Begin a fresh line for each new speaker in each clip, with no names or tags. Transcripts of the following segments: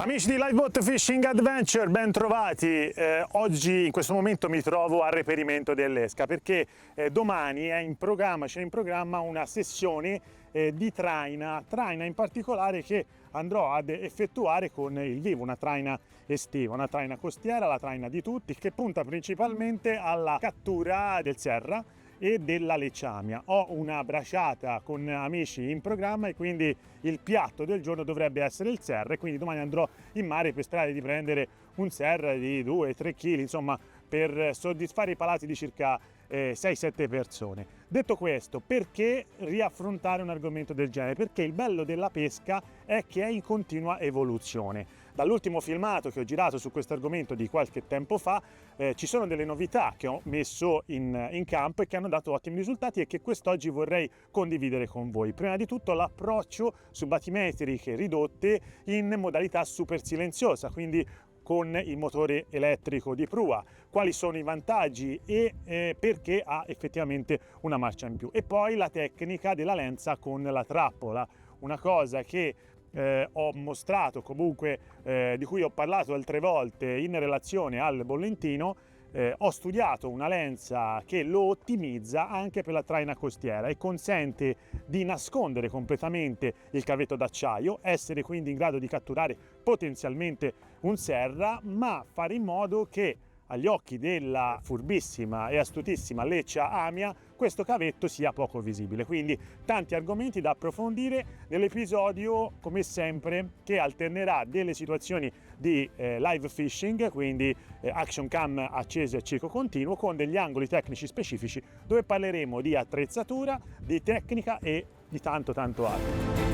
Amici di Liveboat Fishing Adventure, ben trovati. Oggi in questo momento mi trovo al reperimento dell'Esca perché domani c'è in programma una sessione di traina in particolare che andrò ad effettuare con il vivo, una traina estiva, una traina costiera, la traina di tutti, che punta principalmente alla cattura del serra e della lecciamia. Ho una bracciata con amici in programma e quindi il piatto del giorno dovrebbe essere il serra, e quindi domani andrò in mare per sperare di prendere un serra di 2-3 kg, insomma, per soddisfare i palati di circa 6-7 persone. Detto questo, perché riaffrontare un argomento del genere? Perché il bello della pesca è che è in continua evoluzione. Dall'ultimo filmato che ho girato su questo argomento di qualche tempo fa ci sono delle novità che ho messo in campo e che hanno dato ottimi risultati e che quest'oggi vorrei condividere con voi. Prima di tutto l'approccio su batimetriche ridotte in modalità super silenziosa, quindi con il motore elettrico di prua, quali sono i vantaggi e perché ha effettivamente una marcia in più. E poi la tecnica della lenza con la trappola, una cosa che ho mostrato, comunque di cui ho parlato altre volte in relazione al Bollentino. Ho studiato una lenza che lo ottimizza anche per la traina costiera e consente di nascondere completamente il cavetto d'acciaio, essere quindi in grado di catturare potenzialmente un serra, ma fare in modo che agli occhi della furbissima e astutissima Leccia Amia questo cavetto sia poco visibile. Quindi tanti argomenti da approfondire nell'episodio, come sempre, che alternerà delle situazioni di live fishing, quindi action cam accese a ciclo continuo, con degli angoli tecnici specifici dove parleremo di attrezzatura, di tecnica e di tanto altro.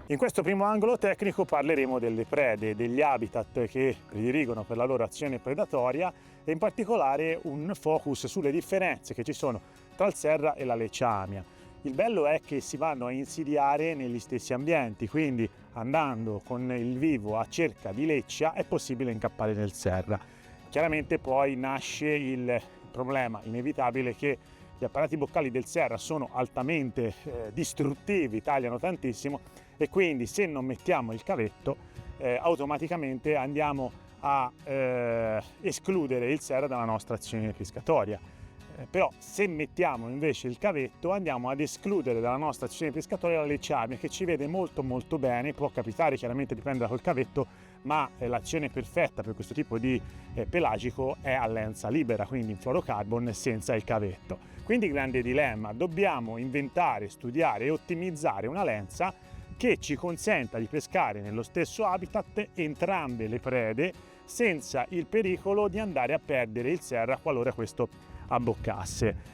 In questo primo angolo tecnico parleremo delle prede, degli habitat che prediligono per la loro azione predatoria e in particolare un focus sulle differenze che ci sono tra il serra e la Leccia Amia. Il bello è che si vanno a insidiare negli stessi ambienti, quindi andando con il vivo a cerca di leccia è possibile incappare nel serra. Chiaramente poi nasce il problema inevitabile che gli apparati boccali del serra sono altamente distruttivi, tagliano tantissimo, e quindi se non mettiamo il cavetto automaticamente andiamo a escludere il serra dalla nostra azione pescatoria. Però se mettiamo invece il cavetto andiamo ad escludere dalla nostra azione pescatoria la Leccia Amia, che ci vede molto bene. Può capitare chiaramente di prendere col cavetto, ma l'azione perfetta per questo tipo di pelagico è a lenza libera, quindi in fluorocarbon senza il cavetto. Quindi grande dilemma, dobbiamo inventare, studiare e ottimizzare una lenza che ci consenta di pescare nello stesso habitat entrambe le prede senza il pericolo di andare a perdere il serra qualora questo abboccasse.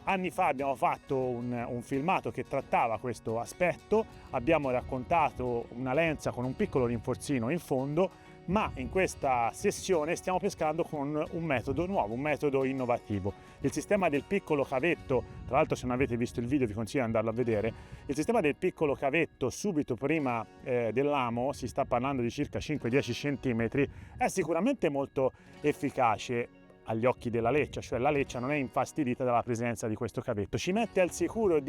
Anni fa abbiamo fatto un filmato che trattava questo aspetto, abbiamo raccontato una lenza con un piccolo rinforzino in fondo, ma in questa sessione stiamo pescando con un metodo nuovo, un metodo innovativo. Il sistema del piccolo cavetto, tra l'altro se non avete visto il video vi consiglio di andarlo a vedere, il sistema del piccolo cavetto subito prima dell'amo, si sta parlando di circa 5-10 cm, è sicuramente molto efficace. agli occhi della leccia, cioè la leccia non è infastidita dalla presenza di questo cavetto. Ci mette al sicuro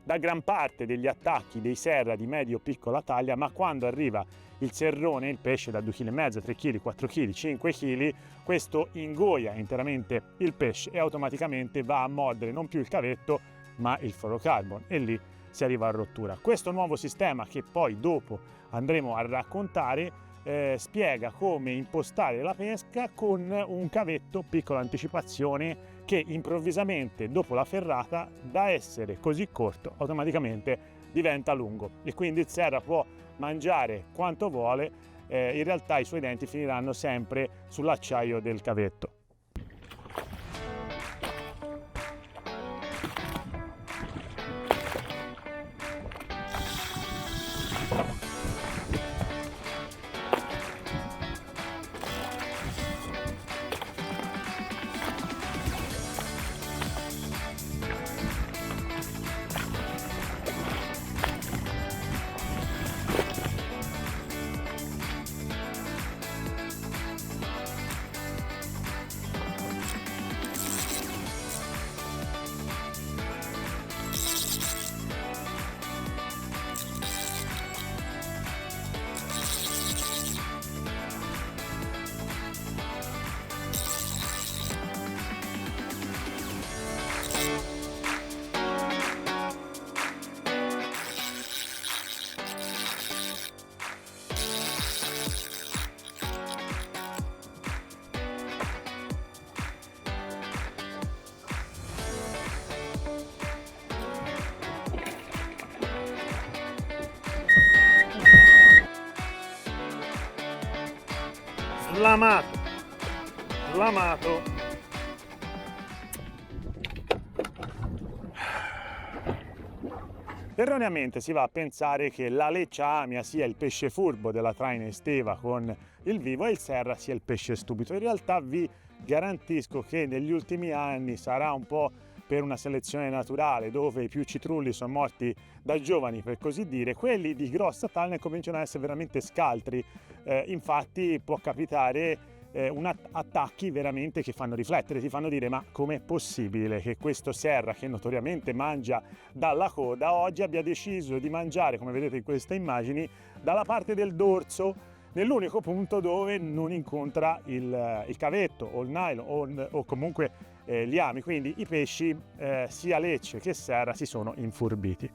da gran parte degli attacchi dei serra di medio o piccola taglia, ma quando arriva il serrone, il pesce da 2,5 kg, 3 kg, 4 kg, 5 kg, questo ingoia interamente il pesce e automaticamente va a mordere non più il cavetto ma il fluorocarbon, e lì si arriva a rottura. Questo nuovo sistema, che poi dopo andremo a raccontare, spiega come impostare la pesca con un cavetto piccola anticipazione che improvvisamente dopo la ferrata, da essere così corto, automaticamente diventa lungo e quindi il serra può mangiare quanto vuole, in realtà i suoi denti finiranno sempre sull'acciaio del cavetto. Slamato. Erroneamente si va a pensare che la leccia amia sia il pesce furbo della traina estiva con il vivo e il serra sia il pesce stupido. In realtà vi garantisco che negli ultimi anni, sarà un po' per una selezione naturale dove i più citrulli sono morti da giovani, per così dire, quelli di grossa taglia cominciano ad essere veramente scaltri. Infatti può capitare attacchi veramente che fanno riflettere, ti fanno dire: ma com'è possibile che questo serra, che notoriamente mangia dalla coda, oggi abbia deciso di mangiare, come vedete in queste immagini, dalla parte del dorso, nell'unico punto dove non incontra il cavetto o il nylon o comunque gli ami. Quindi i pesci, sia lecce che serra, si sono infurbiti.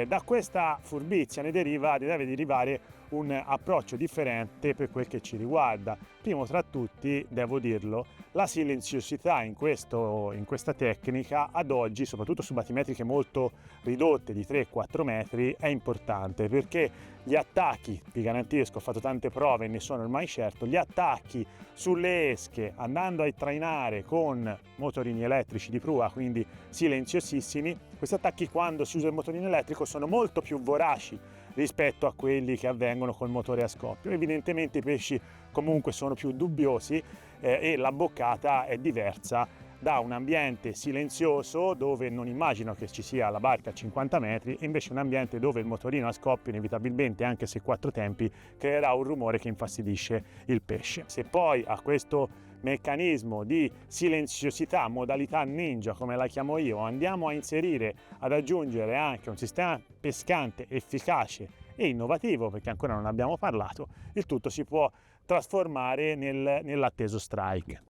Da questa furbizia deve derivare un approccio differente per quel che ci riguarda. Primo tra tutti, devo dirlo, la silenziosità in questa tecnica ad oggi, soprattutto su batimetriche molto ridotte di 3-4 metri, è importante, perché gli attacchi, vi garantisco, ho fatto tante prove e ne sono ormai certo, gli attacchi sulle esche andando a trainare con motorini elettrici di prua, quindi silenziosissimi, questi attacchi quando si usa il motorino elettrico sono molto più voraci rispetto a quelli che avvengono col motore a scoppio. Evidentemente i pesci comunque sono più dubbiosi e la boccata è diversa da un ambiente silenzioso dove non immagino che ci sia la barca a 50 metri, e invece un ambiente dove il motorino a scoppio inevitabilmente, anche se 4 tempi, creerà un rumore che infastidisce il pesce. Se poi a questo meccanismo di silenziosità, modalità ninja come la chiamo io, andiamo a inserire, ad aggiungere anche un sistema pescante efficace e innovativo, perché ancora non abbiamo parlato, il tutto si può trasformare nell'atteso strike.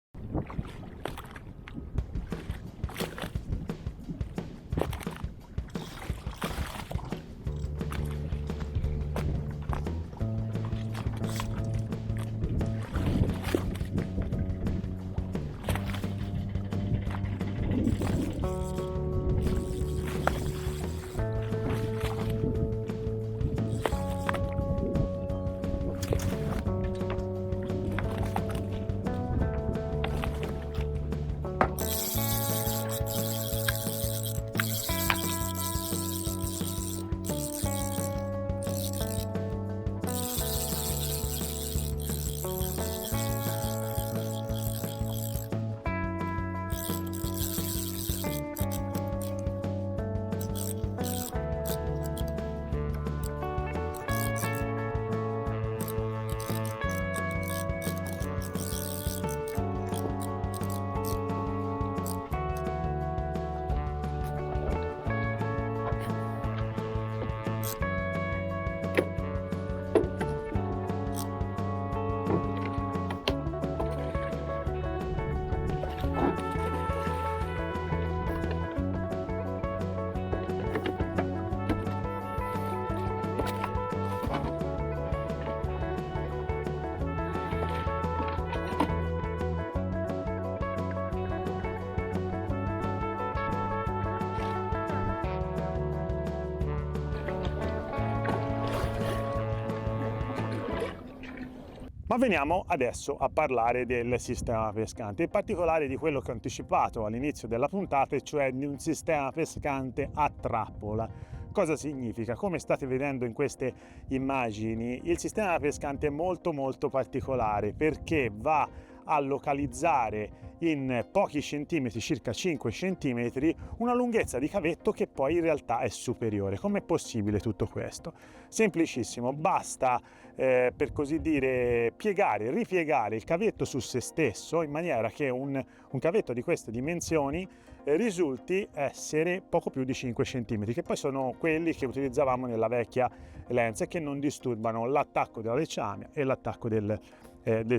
Ma veniamo adesso a parlare del sistema pescante, in particolare di quello che ho anticipato all'inizio della puntata, cioè di un sistema pescante a trappola. Cosa significa? Come state vedendo in queste immagini, il sistema pescante è molto particolare perché va a localizzare in pochi centimetri, circa 5 centimetri, una lunghezza di cavetto che poi in realtà è superiore. Com'è possibile tutto questo? Semplicissimo, basta per così dire ripiegare il cavetto su se stesso in maniera che un cavetto di queste dimensioni risulti essere poco più di 5 cm, che poi sono quelli che utilizzavamo nella vecchia lenza e che non disturbano l'attacco della lecamia e l'attacco del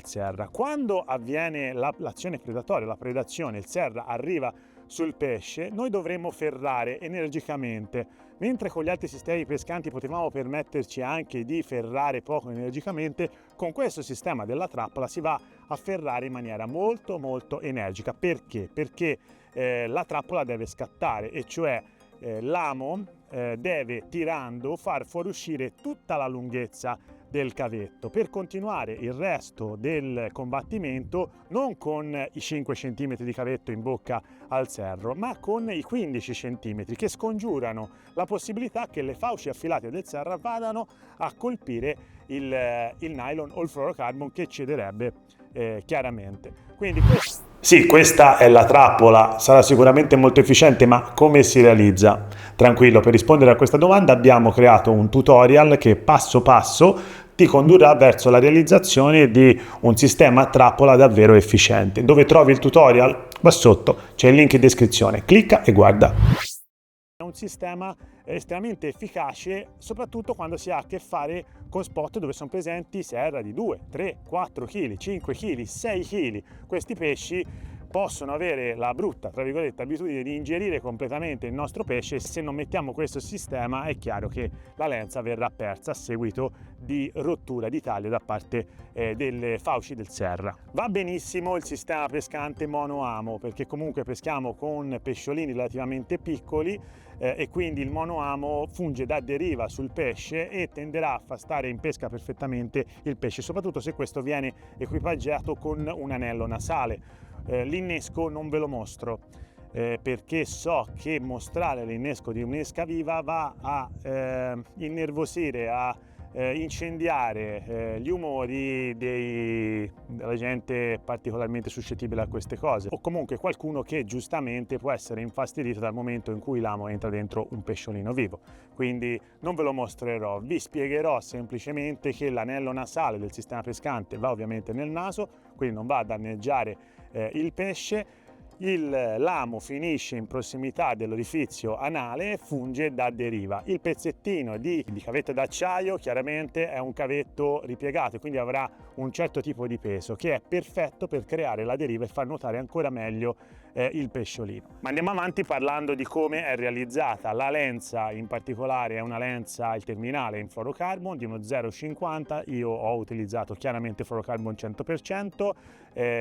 serra. Quando avviene l'azione predatoria, la predazione, il serra arriva sul pesce, noi dovremmo ferrare energicamente, mentre con gli altri sistemi pescanti potevamo permetterci anche di ferrare poco energicamente, con questo sistema della trappola si va a ferrare in maniera molto energica. Perché? Perché la trappola deve scattare, e cioè l'amo deve, tirando, far fuoriuscire tutta la lunghezza del cavetto per continuare il resto del combattimento non con i 5 cm di cavetto in bocca al serro, ma con i 15 cm che scongiurano la possibilità che le fauci affilate del serra vadano a colpire il nylon o il fluorocarbon, che cederebbe chiaramente. Quindi sì, questa è la trappola, sarà sicuramente molto efficiente, ma come si realizza? Tranquillo, per rispondere a questa domanda abbiamo creato un tutorial che passo passo ti condurrà verso la realizzazione di un sistema a trappola davvero efficiente. Dove trovi il tutorial? Qua sotto c'è il link in descrizione, clicca e guarda. È un sistema estremamente efficace, soprattutto quando si ha a che fare con spot dove sono presenti serra di 2, 3, 4 kg, 5 kg, 6 kg. Questi pesci possono avere la brutta, tra virgolette, abitudine di ingerire completamente il nostro pesce. Se non mettiamo questo sistema è chiaro che la lenza verrà persa a seguito di rottura, di taglio da parte delle fauci del serra. Va benissimo il sistema pescante monoamo, perché comunque peschiamo con pesciolini relativamente piccoli e quindi il monoamo funge da deriva sul pesce e tenderà a far stare in pesca perfettamente il pesce, soprattutto se questo viene equipaggiato con un anello nasale. L'innesco non ve lo mostro perché so che mostrare l'innesco di un'esca viva va a innervosire, a incendiare gli umori della gente particolarmente suscettibile a queste cose, o comunque qualcuno che giustamente può essere infastidito dal momento in cui l'amo entra dentro un pesciolino vivo. Quindi non ve lo mostrerò, vi spiegherò semplicemente che l'anello nasale del sistema pescante va ovviamente nel naso, quindi non va a danneggiare il pesce. L'amo finisce in prossimità dell'orifizio anale e funge da deriva. Il pezzettino di cavetto d'acciaio chiaramente è un cavetto ripiegato, quindi avrà un certo tipo di peso che è perfetto per creare la deriva e far nuotare ancora meglio il pesciolino. Ma andiamo avanti parlando di come è realizzata. La lenza in particolare è una lenza, il terminale in fluorocarbon di uno 0,50, io ho utilizzato chiaramente fluorocarbon 100%,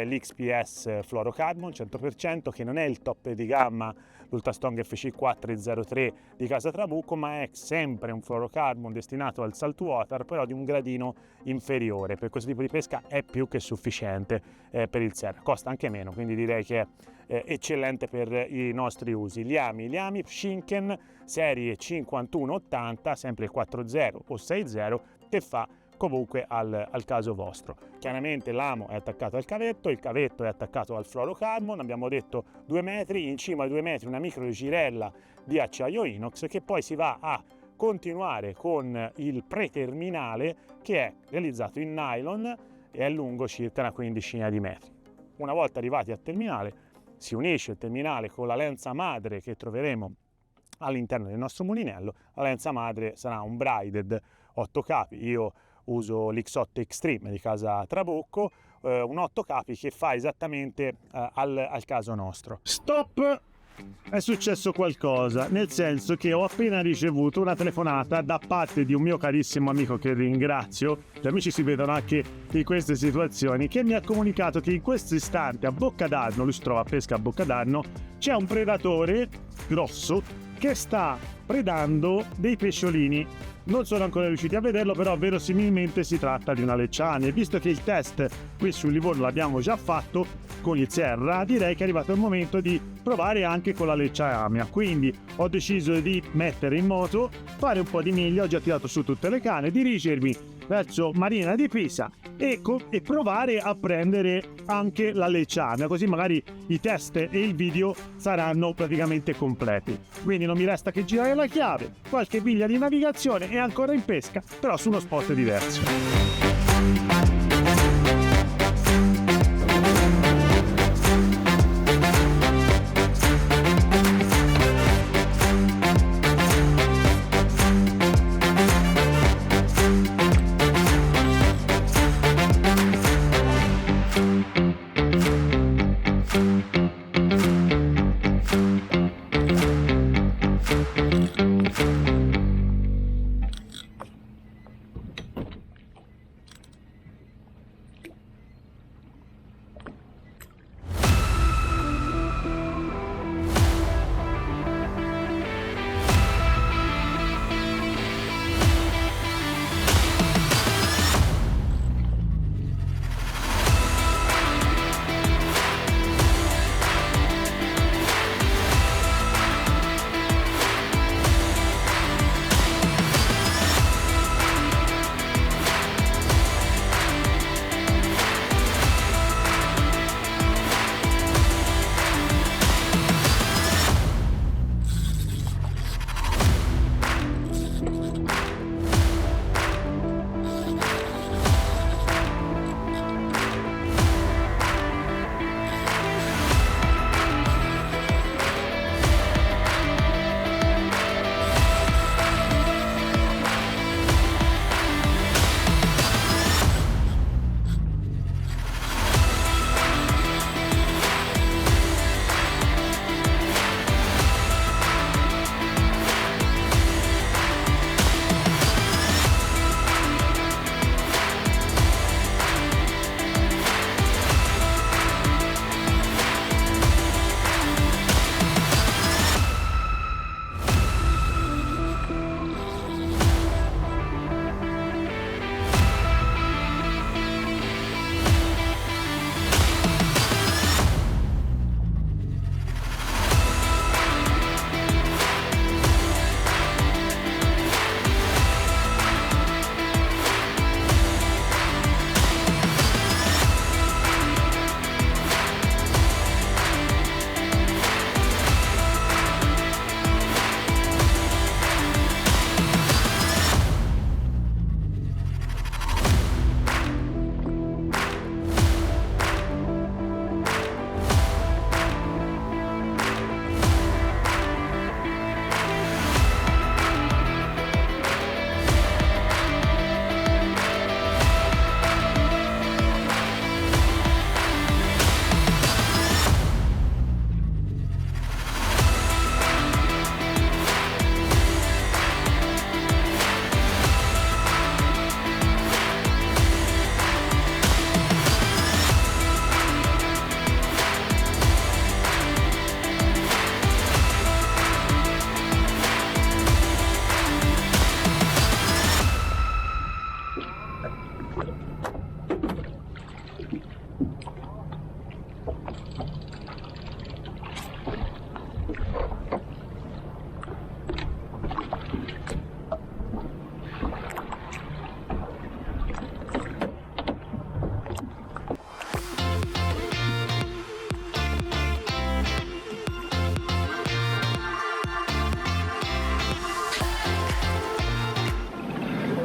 l'XPS fluorocarbon 100%, che non è il top di gamma, l'Ultrastrong FC403 di Casa Trabucco, ma è sempre un fluorocarbon destinato al saltwater, però di un gradino inferiore. Per questo tipo di pesca è più che sufficiente per il serra, costa anche meno, quindi direi che è eccellente per i nostri usi. Gli ami Schinken serie 5180, sempre 4.0 o 6.0, che fa comunque al caso vostro. Chiaramente l'amo è attaccato al cavetto, il cavetto è attaccato al fluorocarbon, abbiamo detto 2 metri, in cima ai 2 metri una micro girella di acciaio inox, che poi si va a continuare con il preterminale, che è realizzato in nylon e è lungo circa una quindicina di metri. Una volta arrivati al terminale si unisce il terminale con la lenza madre che troveremo all'interno del nostro mulinello. La lenza madre sarà un braided 8 capi, io uso l'X8 Extreme di casa Trabocco, un 8 capi che fa esattamente al caso nostro. Stop! È successo qualcosa, nel senso che ho appena ricevuto una telefonata da parte di un mio carissimo amico che ringrazio, gli amici si vedono anche in queste situazioni, che mi ha comunicato che in questo istante a Boccadarno, lui si trova a pesca a Boccadarno, c'è un predatore grosso che sta predando dei pesciolini. Non sono ancora riusciti a vederlo, però verosimilmente si tratta di una lecciana, e visto che il test qui sul Livorno l'abbiamo già fatto con il Sierra, direi che è arrivato il momento di provare anche con la leccia amia. Quindi ho deciso di mettere in moto, fare un po' di miglia, ho già tirato su tutte le canne, dirigermi verso Marina di Pisa e provare a prendere anche la leccia amia, così magari i test e il video saranno praticamente completi. Quindi non mi resta che girare la chiave, qualche miglia di navigazione e ancora in pesca, però su uno spot diverso.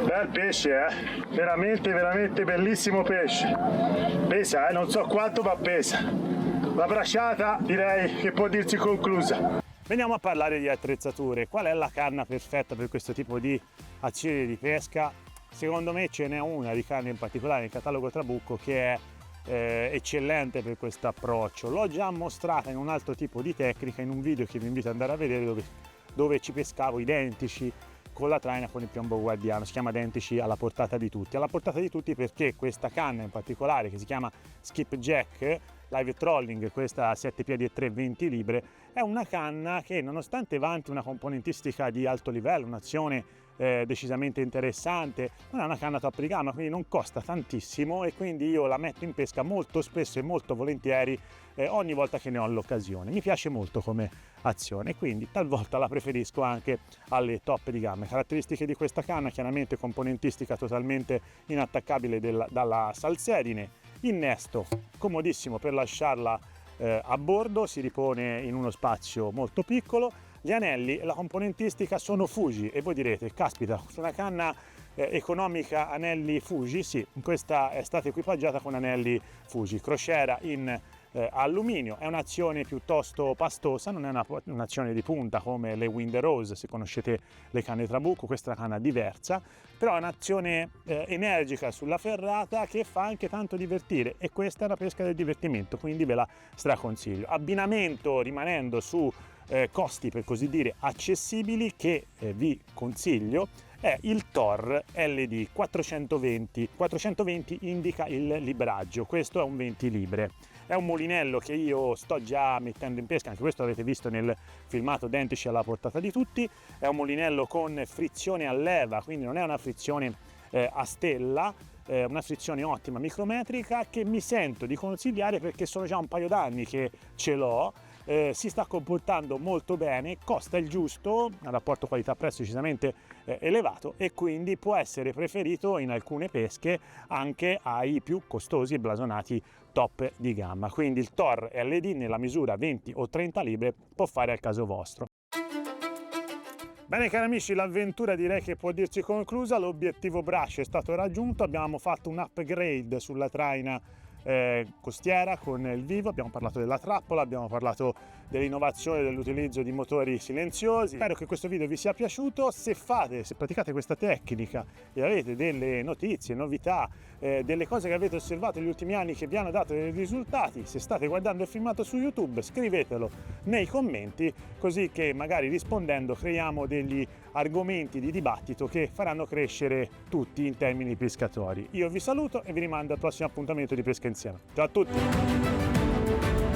Bel pesce, veramente bellissimo pesce. Pesa, non so quanto, ma pesa. La bracciata direi che può dirsi conclusa.
Veniamo a parlare di attrezzature. Qual è la canna perfetta per questo tipo di azione di pesca? secondo me ce n'è una di carne in particolare nel catalogo Trabucco che è eccellente per questo approccio. L'ho già mostrata in un altro tipo di tecnica in un video che vi invito ad andare a vedere dove ci pescavo identici con la traina con il piombo guardiano. Si chiama Identici alla portata di tutti perché questa canna in particolare, che si chiama Skipjack Live Trolling, questa 7 piedi e 3 20 libre, è una canna che, nonostante vanti una componentistica di alto livello, un'azione decisamente interessante, non è una canna top di gamma, quindi non costa tantissimo, e quindi io la metto in pesca molto spesso e molto volentieri ogni volta che ne ho l'occasione. Mi piace molto come azione, quindi talvolta la preferisco anche alle top di gamma. Caratteristiche di questa canna: chiaramente componentistica totalmente inattaccabile dalla salsedine, innesto comodissimo per lasciarla a bordo, si ripone in uno spazio molto piccolo. Gli anelli e la componentistica sono Fuji, e voi direte: caspita, su una canna economica anelli Fuji? Sì, questa è stata equipaggiata con anelli Fuji, crociera in alluminio. È un'azione piuttosto pastosa, non è un'azione di punta come le Wind Rose, se conoscete le canne Trabucco. Questa è una canna diversa, però è un'azione energica sulla ferrata che fa anche tanto divertire, e questa è una pesca del divertimento, quindi ve la straconsiglio. Abbinamento, rimanendo su costi per così dire accessibili, che vi consiglio, è il Thor LD 420. 420 indica il libraggio, questo è un 20 libre. È un mulinello che io sto già mettendo in pesca, anche questo l'avete visto nel filmato Identici alla portata di tutti. È un mulinello con frizione a leva, quindi non è una frizione a stella, una frizione ottima, micrometrica, che mi sento di consigliare perché sono già un paio d'anni che ce l'ho. Si sta comportando molto bene, costa il giusto, un rapporto qualità-prezzo decisamente elevato, e quindi può essere preferito in alcune pesche anche ai più costosi e blasonati top di gamma. Quindi il Thor LD nella misura 20 o 30 libre può fare al caso vostro. Bene cari amici, l'avventura direi che può dirsi conclusa. L'obiettivo braccio è stato raggiunto, abbiamo fatto un upgrade sulla traina costiera con il Vivo, abbiamo parlato della trappola, abbiamo parlato dell'innovazione dell'utilizzo di motori silenziosi. Spero che questo video vi sia piaciuto. Se praticate questa tecnica e avete delle notizie, novità, delle cose che avete osservato negli ultimi anni che vi hanno dato dei risultati, se state guardando il filmato su YouTube, scrivetelo nei commenti, così che magari rispondendo creiamo degli argomenti di dibattito che faranno crescere tutti in termini pescatori. Io vi saluto e vi rimando al prossimo appuntamento di Pesca Insieme. Ciao a tutti!